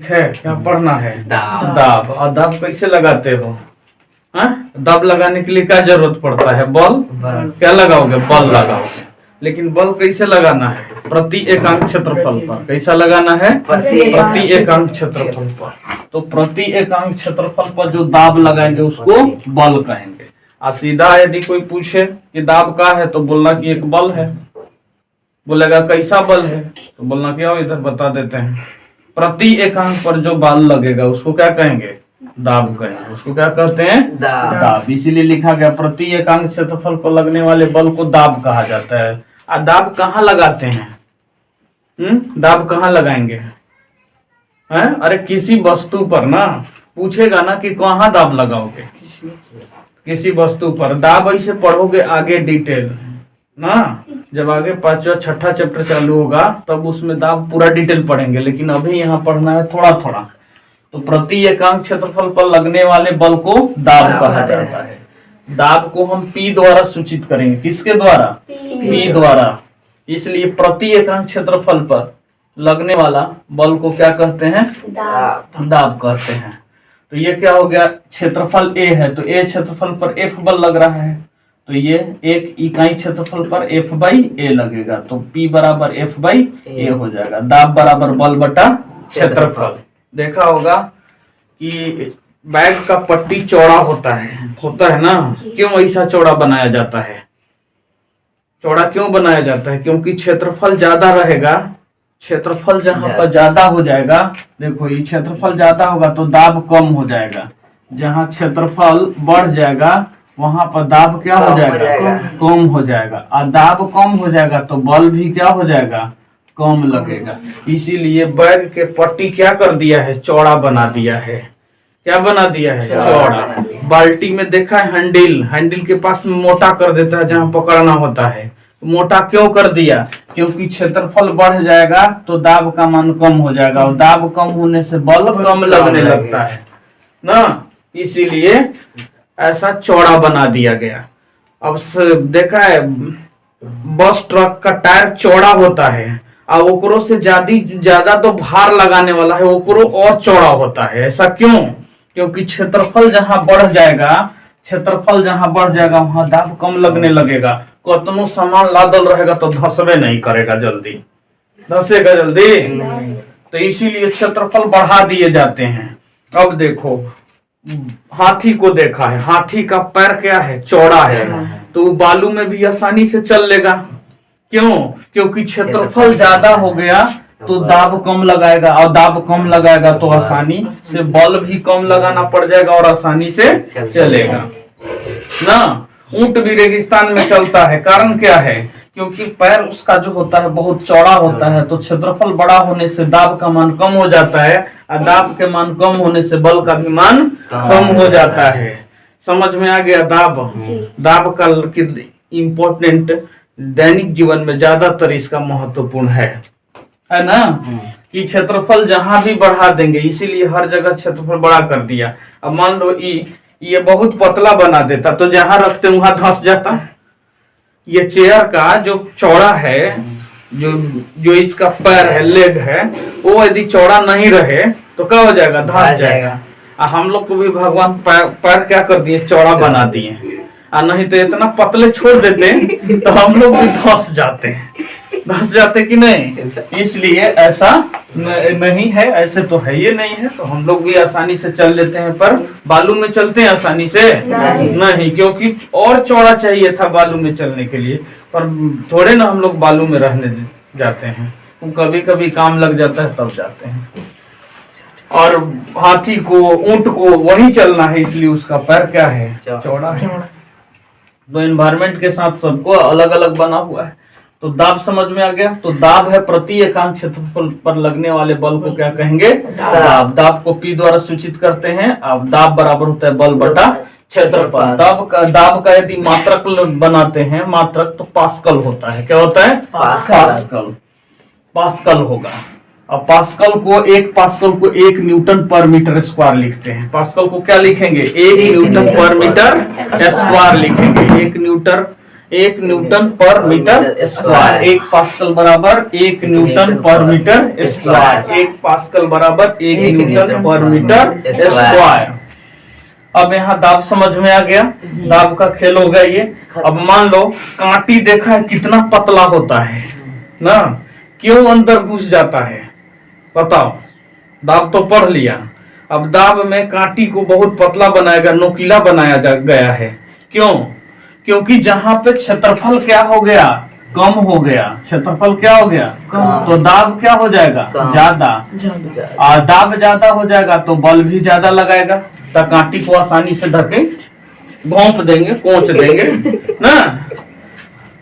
है, क्या पढ़ना है? दाब। दाब। और दाब कैसे लगाते हो? हाँ, दाब लगाने के लिए क्या जरूरत पड़ता है? बल। क्या लगाओगे? बल लगाओगे। लेकिन बल कैसे लगाना है? प्रति एकांक क्षेत्रफल पर। कैसा लगाना है? प्रति एकांक क्षेत्रफल पर। तो प्रति एकांक क्षेत्रफल पर जो दाब लगाएंगे उसको बल कहेंगे। और सीधा यदि कोई पूछे कि दाब क्या है तो बोलना कि एक बल है। बोलेगा कैसा बल है तो बोलना क्या, इधर बता देते हैं। प्रति एकांक पर जो बल लगेगा उसको क्या कहेंगे? दाब कहेंगे। उसको क्या कहते हैं? दाब। इसीलिए लिखा गया प्रति एकांक क्षेत्रफल पर लगने वाले बल को दाब कहा जाता है। और दाब कहाँ लगाते हैं? दाब कहाँ लगाएंगे? हैं? अरे किसी वस्तु पर ना, पूछेगा ना कि कहाँ दाब लगाओगे, किसी वस्तु पर। दाब ऐसे पढ़ोगे आगे डिटेल ना, जब आगे 5वां 6ठा चैप्टर चालू होगा तब उसमें दाब पूरा डिटेल पढ़ेंगे, लेकिन अभी यहाँ पढ़ना है थोड़ा थोड़ा। तो प्रति एकांक क्षेत्रफल पर लगने वाले बल को दाब कहा जाता है। दाब को हम P द्वारा सूचित करेंगे। किसके द्वारा? P द्वारा। इसलिए प्रति एकांक क्षेत्रफल पर लगने वाला बल को क्या कहते हैं? दाब कहते हैं। तो ये क्या हो गया? क्षेत्रफल A है तो A क्षेत्रफल पर F बल लग रहा है, तो ये एक इकाई क्षेत्रफल पर F बाई A लगेगा, तो P बराबर F बाई A हो जाएगा। दाब बराबर बल बटा क्षेत्रफल। देखा होगा कि बैग का पट्टी चौड़ा होता है ना? क्यों ऐसा चौड़ा बनाया जाता है? चौड़ा क्यों बनाया जाता है? क्योंकि क्षेत्रफल ज्यादा रहेगा। क्षेत्रफल जहां पर ज्यादा हो जाएगा, देखो ये क्षेत्रफल ज्यादा होगा तो दाब कम हो जाएगा। जहां क्षेत्रफल बढ़ जाएगा वहां पर दाब क्या हो जाएगा? कम हो जाएगा। और दाब कम हो जाएगा तो बल भी क्या हो जाएगा? कम लगेगा। इसीलिए बैग के पट्टी क्या कर दिया है? चौड़ा बना दिया है। क्या बना दिया है? चौड़ा। बाल्टी में देखा है हैंडल के पास में मोटा कर देता है जहां पकड़ना होता है। मोटा क्यों कर दिया? क्योंकि क्षेत्रफल बढ़ जाएगा तो दाब का मान कम हो जाएगा, और दाब कम होने से बल कम लगने लगता है ना, इसीलिए ऐसा चौड़ा बना दिया गया। अब देखा है बस ट्रक का टायर चौड़ा होता है और ओकरो से ज्यादा तो भार लगाने वाला है ओकरो और चौड़ा होता है। ऐसा क्यों? क्योंकि क्षेत्रफल जहां बढ़ जाएगा वहां दाब कम लगने लगेगा। कतनो सामान लादल रहेगा तो धसबे नहीं करेगा जल्दी, धसेगा जल्दी। तो इसीलिए क्षेत्रफल बढ़ा दिए जाते हैं। अब देखो हाथी को देखा है, हाथी का पैर क्या है? चौड़ा है, तो वो बालू में भी आसानी से चल लेगा। क्यों? क्योंकि क्षेत्रफल ज्यादा हो गया तो दाब कम लगाएगा, और दाब कम लगाएगा तो आसानी से बल भी कम लगाना पड़ जाएगा और आसानी से चलेगा ना। ऊंट भी रेगिस्तान में चलता है, कारण क्या है? क्योंकि पैर उसका जो होता है बहुत चौड़ा होता है, तो क्षेत्रफल बड़ा होने से दाब का मान कम हो जाता है, और दाब के मान कम होने से बल का भी मान कम हो जाता है। समझ में आ गया? दाब का इम्पोर्टेंट दैनिक जीवन में ज्यादातर इसका महत्वपूर्ण है ना, कि क्षेत्रफल जहां भी बढ़ा देंगे, इसीलिए हर जगह क्षेत्रफल बड़ा कर दिया। अब मान लो ये बहुत पतला बना देता तो जहां रखते वहां धंस जाता। ये चेयर का जो चौड़ा है, जो इसका पैर है, लेग है, वो यदि चौड़ा नहीं रहे तो क्या हो जाएगा? धंस जाएगा। हम लोग को भी भगवान पैर क्या कर दिए? चौड़ा बना दिए। और नहीं तो इतना पतले छोड़ देते तो हम लोग भी धंस जाते कि नहीं। इसलिए ऐसा नहीं है, ऐसे तो है ये नहीं है, तो हम लोग भी आसानी से चल लेते हैं, पर बालू में चलते हैं आसानी से नहीं, क्योंकि और चौड़ा चाहिए था बालू में चलने के लिए। पर थोड़े ना हम लोग बालू में रहने जाते हैं, कभी कभी काम लग जाता है तब जाते हैं। और हाथी को, ऊंट को वही चलना है, इसलिए उसका पैर क्या है? चौड़ा है। तो एनवायरमेंट के साथ सबको अलग अलग बना हुआ है। तो दाब समझ में आ गया? तो दाब है प्रति एकांक क्षेत्रफल पर लगने वाले बल को क्या कहेंगे? दाब। दाब को P द्वारा सूचित करते हैं। अब दाब बराबर होता है बल बटा क्षेत्रफल। दाब का यदि मात्रक बनाते हैं, मात्रक, तो पास्कल होता है। क्या होता है? पास्कल होगा। अब एक पास्कल को 1 न्यूटन पर मीटर स्क्वायर लिखते हैं। पास्कल को क्या लिखेंगे? 1 न्यूटन पर मीटर स्क्वायर लिखेंगे। 1 न्यूटन 1 न्यूटन पर मीटर स्क्वायर। 1 पास्कल बराबर 1 न्यूटन पर मीटर स्क्वायर। 1 पास्कल बराबर 1 न्यूटन पर मीटर स्क्वायर। अब यहाँ दाब समझ में आ गया, दाब का खेल हो गया ये। अब मान लो कांटी देखा है कितना पतला होता है ना, क्यों अंदर घुस जाता है बताओ। दाब तो पढ़ लिया, अब दाब में कांटी को बहुत पतला बनाएगा, नुकीला बनाया गया है। क्यों? क्योंकि जहां पे क्षेत्रफल क्या हो गया, कम हो गया। क्षेत्रफल क्या हो गया, तो दाब क्या हो जाएगा, ज्यादा। और दाब ज्यादा हो जाएगा तो बल भी ज्यादा लगाएगा, तो कांटी को आसानी से ढके घोंप देंगे, कोच देंगे ना।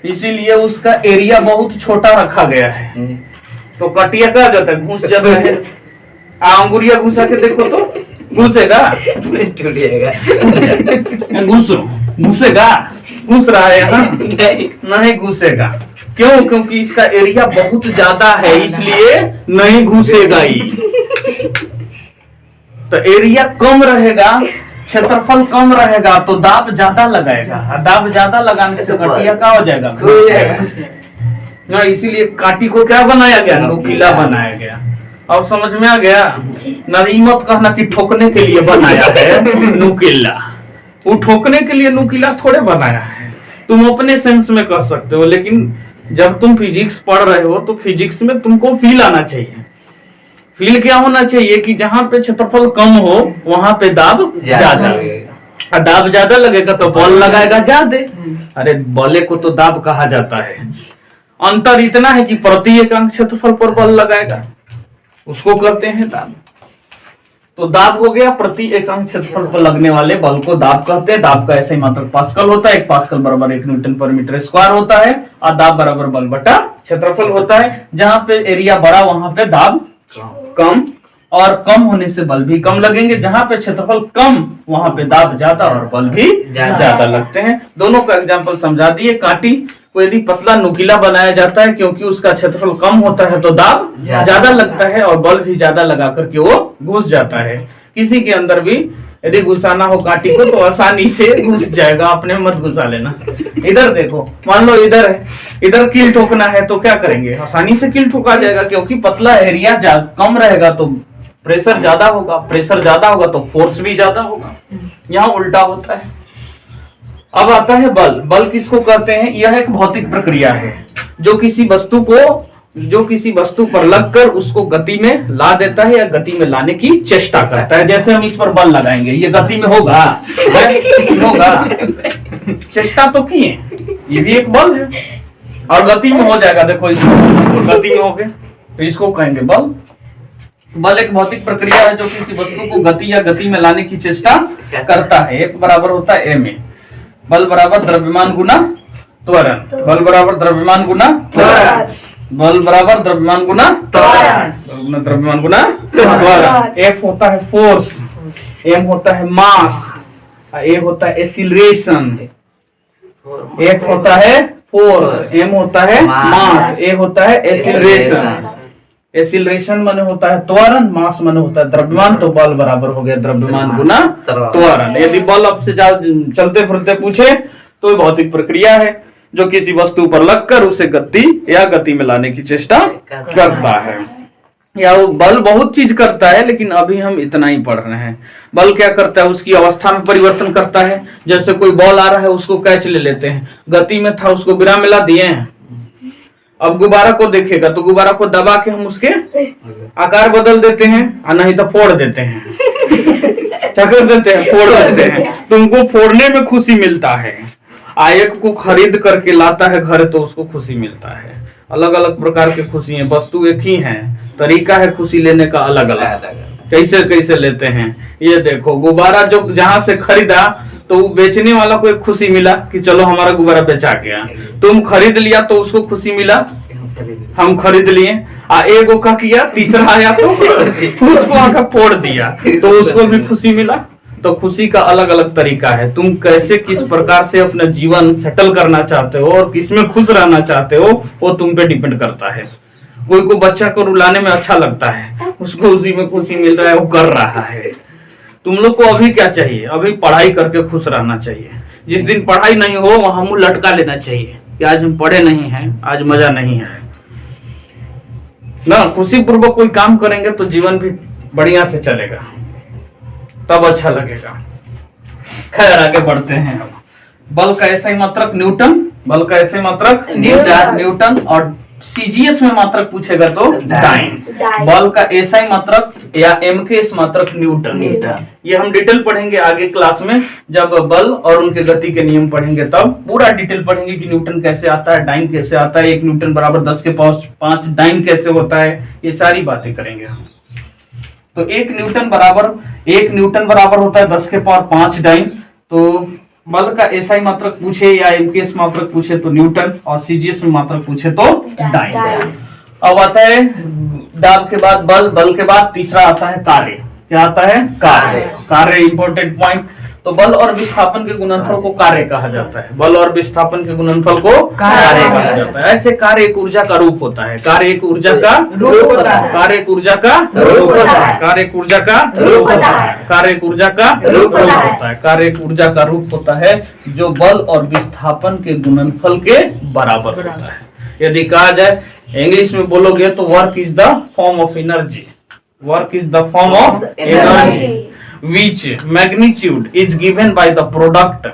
इसीलिए उसका एरिया बहुत छोटा रखा गया है। तो कटिया क्या जाता है, घुस जाता है। अंगुरिया घुसा के देखो तो घुसेगा, घुसेगा, घुस रहा है यहाँ, नहीं घुसेगा। क्यों? क्योंकि इसका एरिया बहुत ज्यादा है, इसलिए नहीं घुसेगा ही। तो एरिया कम रहेगा, क्षेत्रफल कम रहेगा तो दाब ज्यादा लगाएगा। दाब ज्यादा लगाने से कटिया क्या हो जाएगा, घुस जाएगा। इसीलिए काटी को क्या बनाया गया, नुकीला बनाया गया। और समझ में आ गया। नहीं मत कहना कि ठोकने के लिए बनाया है नुकीला, वो ठोकने के लिए नुकीला थोड़े बनाया है। तुम अपने सेंस में कह सकते हो, लेकिन जब तुम फिजिक्स पढ़ रहे हो तो फिजिक्स में तुमको फील आना चाहिए। फील क्या होना चाहिए कि जहां पे क्षेत्रफल कम हो वहां पे दाब ज्यादा लगेगा। दाब ज्यादा लगेगा तो बल लगाएगा ज्यादा। अरे बले को तो दाब कहा जाता है। अंतर इतना है कि प्रति एकांक क्षेत्रफल पर बल लगाएगा, उसको कहते हैं दाब। तो दाब हो गया, प्रति एकांक क्षेत्रफल पर लगने वाले बल को दाब कहते हैं। दाब का ऐसे ही मात्रक पास्कल होता है। 1 पास्कल बराबर 1 न्यूटन पर मीटर स्क्वायर होता है। और दाब बराबर बल बटा क्षेत्रफल होता है। जहां पे एरिया बड़ा वहां पे दाब कम, और कम होने से बल भी कम लगेंगे। जहां पे क्षेत्रफल कम वहां पे दाब ज्यादा और बल भी ज्यादा लगते हैं। दोनों का एग्जांपल समझा दिए। काटी को यदि पतला नुकीला बनाया जाता है क्योंकि उसका क्षेत्रफल कम होता है तो दाब ज्यादा लगता है और बल भी ज्यादा लगा करके वो घुस जाता है। किसी के अंदर भी यदि घुसाना हो काटी को तो आसानी से घुस जाएगा, अपने मत घुसा लेना। इधर देखो, मान लो इधर है, इधर कील ठोकना है तो क्या करेंगे, आसानी से कील ठोका जाएगा क्योंकि पतला एरिया कम रहेगा तो प्रेशर ज्यादा होगा, प्रेशर ज्यादा होगा तो फोर्स भी ज्यादा होगा। यहाँ उल्टा होता है। अब आता है बल। बल किसको कहते हैं? यह एक भौतिक प्रक्रिया है जो किसी वस्तु पर लगकर उसको गति में ला देता है या गति में लाने की चेष्टा करता है। जैसे हम इस पर बल लगाएंगे, ये गति में होगा, होगा, चेष्टा तो किए, ये भी एक बल है और गति में हो जाएगा। देखो इसको गति में हो गए तो इसको कहेंगे बल। बल एक भौतिक प्रक्रिया है जो किसी वस्तु को गति या गति में लाने की चेष्टा करता है। F बराबर होता है m। बल बराबर द्रव्यमान गुना त्वरण। बल बराबर द्रव्यमान गुना त्वरण। बल बराबर द्रव्यमान गुना त्वरण। द्रव्यमान गुना त्वरण। F होता है फोर्स, m होता है मास, a होता है एक्सीलरेशन। F होता है फोर्स, m होता है मास, a होता है एक्सीलरेशन। एक्सीलरेशन माने होता है त्वरण, मास माने होता है द्रव्यमान। तो बल बराबर हो गया द्रव्यमान गुना त्वरण। यदि बल आपसे चलते फिरते पूछे तो भौतिक प्रक्रिया है जो किसी वस्तु पर लगकर उसे गति या गति में लाने की चेष्टा करता है। या वो बल बहुत चीज करता है, लेकिन अभी हम इतना ही पढ़ रहे हैं। बल क्या करता है, उसकी अवस्था में परिवर्तन करता है। जैसे कोई बॉल आ रहा है उसको कैच ले लेते हैं, गति में था उसको विराम मिला दिए हैं। अब गुब्बारा को देखेगा तो गुब्बारा को दबा के हम उसके आकार बदल देते हैं और नहीं तो फोड़ देते हैं। क्या कर देते हैं, फोड़ देते हैं। तुमको फोड़ने में खुशी मिलता है। आयक को खरीद करके लाता है घर तो उसको खुशी मिलता है। अलग अलग प्रकार की खुशी है, वस्तु एक ही है, तरीका है खुशी लेने का अलग अलग। कैसे कैसे लेते हैं ये देखो। गुब्बारा जो जहां से खरीदा तो बेचने वाला को एक खुशी मिला कि चलो हमारा गुब्बारा बेचा गया। तुम खरीद लिया तो उसको खुशी मिला, हम खरीद लिए। एगो का किया, तीसरा आया तो उसको आकर फोड़ दिया तो उसको भी खुशी मिला। तो खुशी का अलग अलग तरीका है। तुम कैसे किस प्रकार से अपना जीवन सेटल करना चाहते हो और किसमें खुश रहना चाहते हो वो तुम पे डिपेंड करता है। कोई को बच्चा को रुलाने में अच्छा लगता है, उसको उसी में खुशी मिल रहा है, वो कर रहा है। तुम लोग को अभी क्या चाहिए, अभी पढ़ाई करके खुश रहना चाहिए। जिस दिन पढ़ाई नहीं हो वहां मुंह लटका लेना चाहिए कि आज हम पढ़े नहीं हैं, आज मजा नहीं है ना। खुशी पूर्वक कोई काम करेंगे तो जीवन भी बढ़िया से चलेगा, तब अच्छा लगेगा। खैर आगे बढ़ते हैं। बल का एसआई मात्रक न्यूटन, बल का एसआई मात्रक न्यूटन, और सीजीएस में मात्रक पूछेगा तो डाइन। बल का एसआई मात्रक या एमकेएस मात्रक न्यूटन। ये हम डिटेल पढ़ेंगे आगे क्लास में, जब बल और उनके गति के नियम पढ़ेंगे तब पूरा डिटेल पढ़ेंगे कि न्यूटन कैसे आता है, डाइन कैसे आता है, 1 न्यूटन बराबर 10 के पावर 5 डाइन कैसे होता है, ये सारी बातें करेंगे हम। तो 1 न्यूटन बराबर होता है 10 के पावर 5 डाइन। तो बल का एसआई मात्रक पूछे या एमकेएस मात्रक पूछे तो न्यूटन, और सीजीएस में मात्रक पूछे तो डाइन। अब आता है दाब के बाद बल, बल के बाद तीसरा आता है कार्य। क्या आता है? कार्य इंपॉर्टेंट पॉइंट। तो बल और विस्थापन के गुणनफल को कार्य कहा जाता है। बल और विस्थापन के गुणनफल को कार्य कहा जाता है। ऐसे कार्य एक ऊर्जा का रूप होता है, कार्य एक ऊर्जा का रूप होता है, कार्य एक ऊर्जा का रूप होता है, कार्य एक ऊर्जा का रूप होता है, कार्य एक ऊर्जा का रूप होता है, कार्य एक ऊर्जा का रूप होता है जो बल और विस्थापन के गुणनफल के बराबर होता है। यदि कहा जाए इंग्लिश में बोलोगे तो work is the form of energy, work is the form of energy which magnitude is given by the product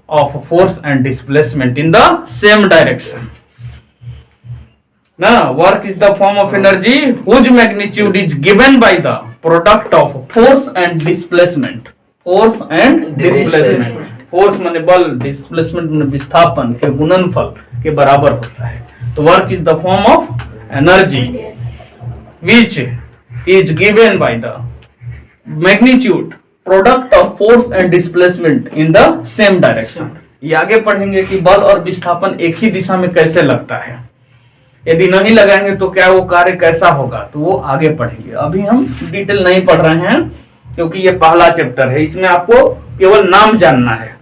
of force and displacement in the same direction. Now, work is the form of energy whose magnitude is given by the product of force and displacement. Force and displacement. Force माने बल, displacement माने विस्थापन के गुणनफल के बराबर होता है। तो work is the form of energy which is given by the magnitude product of force and displacement in the same direction। ये आगे पढ़ेंगे कि बल और विस्थापन एक ही दिशा में कैसे लगता है। यदि नहीं लगाएंगे तो क्या वो कार्य कैसा होगा, तो वो आगे पढ़ेंगे। अभी हम डिटेल नहीं पढ़ रहे हैं क्योंकि ये पहला चैप्टर है, इसमें आपको केवल नाम जानना है।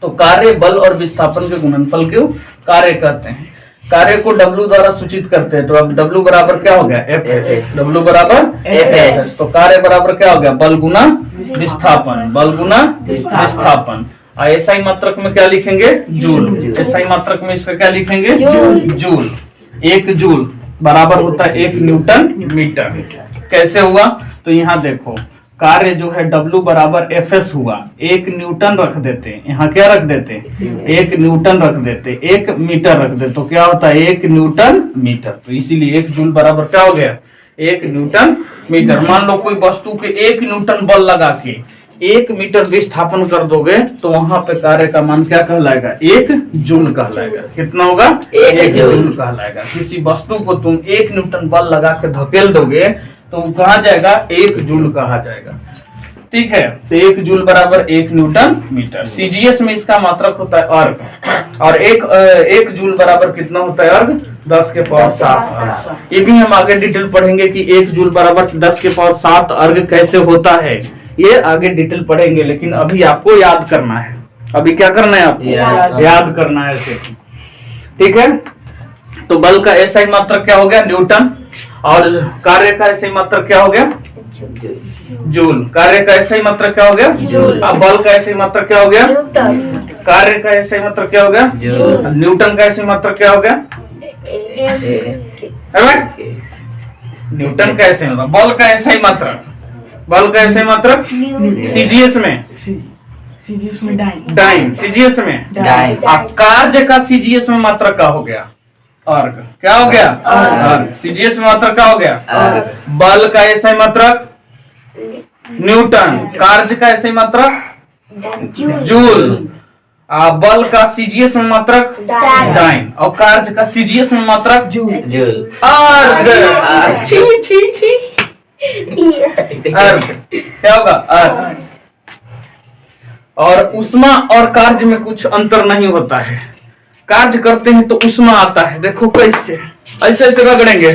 तो कार्य, बल और विस्थापन के गुणनफल को कार्य कहते हैं। कार्य को W द्वारा सूचित करते हैं। तो अब W बराबर क्या हो गया? Fs। W बराबर Fs। तो कार्य बराबर क्या हो गया? बल गुना विस्थापन, बल गुना विस्थापन। एसआई मात्रक में क्या लिखेंगे? जूल। एसआई मात्रक में इसका क्या लिखेंगे? जूल। 1 जूल बराबर होता है 1 न्यूटन मीटर। कैसे हुआ? तो यहाँ देखो, कार्य जो है W बराबर Fs हुआ, 1 न्यूटन रख देते, यहाँ क्या रख देते? 1 न्यूटन रख देते, 1 मीटर रख देते, तो क्या होता है? 1 न्यूटन मीटर। तो इसीलिए 1 जूल बराबर क्या हो गया? 1 न्यूटन मीटर। मान लो कोई वस्तु के 1 न्यूटन बल लगा के 1 मीटर विस्थापन कर दोगे तो वहां पे कार्य का मान क्या कहलाएगा? 1 जूल कहलाएगा। कितना होगा? 1 जूल कहलाएगा। किसी वस्तु को तुम 1 न्यूटन बल लगा के धकेल दोगे तो कहा जाएगा? 1 जूल कहा जाएगा। ठीक है, तो 1 जूल बराबर 1 न्यूटन मीटर। सीजीएस में इसका मात्रक होता है अर्ग, और 1 जूल बराबर कितना होता है? अर्ग 10 के पावर 7। ये भी हम आगे डिटेल पढ़ेंगे कि 1 जूल बराबर 10 के पावर 7 अर्ग कैसे होता है, ये आगे डिटेल पढ़ेंगे। लेकिन अभी आपको याद करना है। अभी क्या करना है? आपको याद करना है इसे। ठीक है, तो बल का एसआई मात्रक क्या हो गया? न्यूटन। और कार्य का एसआई मात्रक क्या हो गया? जूल। कार्य का एसआई मात्रक क्या हो गया? जूल। अब बल का एसआई मात्रक क्या हो गया? कार्य का एसआई मात्रक क्या हो गया? न्यूटन का एसआई मात्रक क्या हो गया? न्यूटन का एसआई मात्रक। बल का एसआई मात्रक, बल का एसआई मात्रक सीजीएस में डाइन, सीजीएस में डाइन। कार्य का सीजीएस में मात्रक क्या हो गया? अर्ग। क्या हो गया? अर्ग। सीजीएस में मात्रक क्या हो गया? बल का एसआई मात्रक न्यूटन, कार्य का एसआई मात्रक जूल, बल का सीजीएस में मात्रक डाइन, और कार्य का सीजीएस में मात्रक जूल। अर्ग। अर्ग क्या होगा? अर्ग। और उष्मा और कार्य में कुछ अंतर नहीं होता है। कार्य करते हैं तो उष्मा आता है, देखो कैसे, ऐसे ऐसे रगड़ेंगे,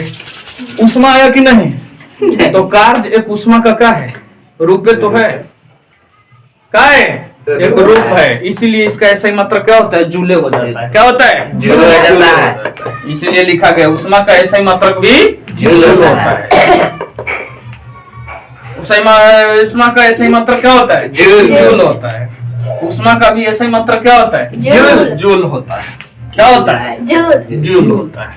उष्मा आया कि नहीं? तो कार्य एक उष्मा का क्या है? रूप तो है। क्या है? एक रूप है। इसीलिए इसका ऐसा ही मात्रक क्या होता है? जूले हो जाता है। क्या होता है? जूले हो जाता है। इसीलिए लिखा गया उष्मा का ऐसा ही मात्रक भी जूले होता है। उष्मा का ऐसा ही मात्रक क्या होता है? जूल होता है। ऊष्मा का भी ऐसा ही मात्रा क्या होता है? जूल। जूल होता है। क्या होता है? जूल होता है।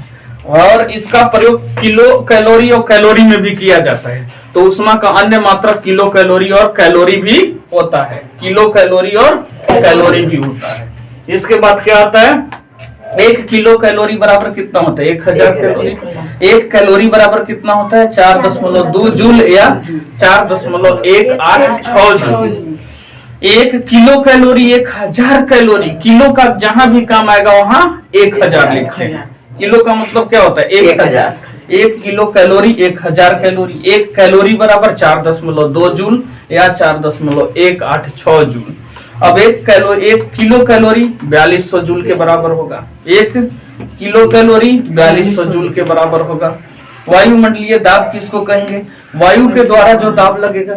और इसका प्रयोग किलो कैलोरी और कैलोरी में भी किया जाता है। तो ऊष्मा का अन्य मात्रक किलो कैलोरी और कैलोरी भी होता है। किलो कैलोरी और कैलोरी भी होता है। इसके बाद क्या आता है? 1 किलो कैलोरी बराबर कितना होता है? 1000 कैलोरी। 1 कैलोरी बराबर कितना होता है? 4.2 जूल या 4.186 joule. 1 kilo calorie 1000 calorie. Kilo का जहां भी काम आएगा वहां 1000 लिखते हैं। किलो का मतलब क्या होता है? 1000। 1 किलो कैलोरी 1000 कैलोरी। 1 कैलोरी बराबर 4.2 जूल या 4.186 जूल। अब 1 किलो कैलोरी 4200 जूल के बराबर होगा। 1 किलो कैलोरी 4200 जूल के बराबर होगा। वायुमंडलीय दाब किसको कहेंगे? वायु के द्वारा जो दाब लगेगा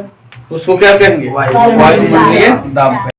उसको क्या कहेंगे? वायुमंडलीय दाब।